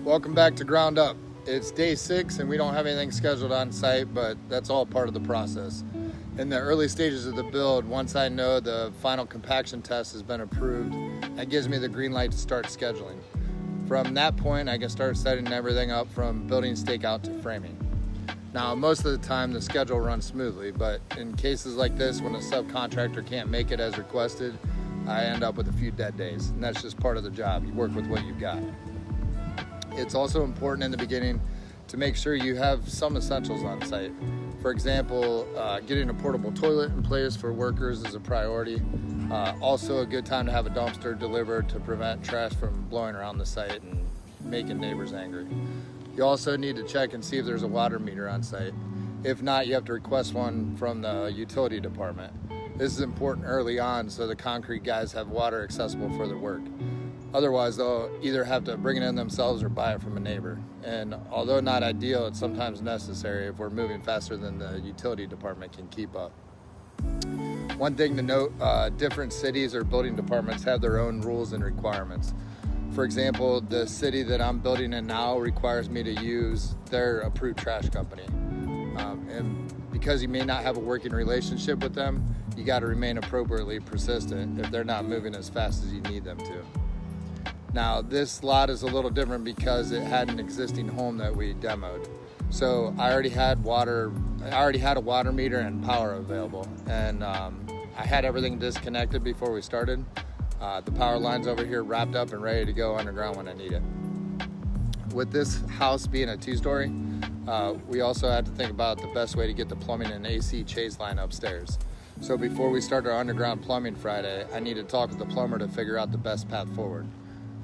Welcome back to Ground Up. It's day 6 and we don't have anything scheduled on site, but that's all part of the process. In the early stages of the build, once I know the final compaction test has been approved, that gives me the green light to start scheduling. From that point, I can start setting everything up from building stakeout to framing. Now, most of the time the schedule runs smoothly, but in cases like this, when a subcontractor can't make it as requested, I end up with a few dead days, and that's just part of the job. You work with what you've got. It's also important in the beginning to make sure you have some essentials on site. For example, getting a portable toilet in place for workers is a priority. Also a good time to have a dumpster delivered to prevent trash from blowing around the site and making neighbors angry. You also need to check and see if there's a water meter on site. If not, you have to request one from the utility department. This is important early on so the concrete guys have water accessible for their work. Otherwise, they'll either have to bring it in themselves or buy it from a neighbor. And although not ideal, it's sometimes necessary if we're moving faster than the utility department can keep up. One thing to note, different cities or building departments have their own rules and requirements. For example, the city that I'm building in now requires me to use their approved trash company. And because you may not have a working relationship with them, you got to remain appropriately persistent if they're not moving as fast as you need them to. Now, this lot is a little different because it had an existing home that we demoed. So I already had a water meter and power available, and I had everything disconnected before we started. The power line's over here wrapped up and ready to go underground when I need it. With this house being a 2-story, we also had to think about the best way to get the plumbing and AC chase line upstairs. So before we start our underground plumbing Friday, I need to talk with the plumber to figure out the best path forward.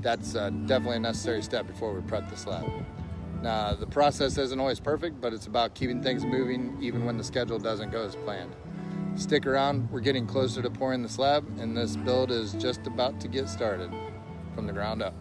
That's definitely a necessary step before we prep the slab. Now, the process isn't always perfect, but it's about keeping things moving even when the schedule doesn't go as planned. Stick around, we're getting closer to pouring the slab, and this build is just about to get started from the ground up.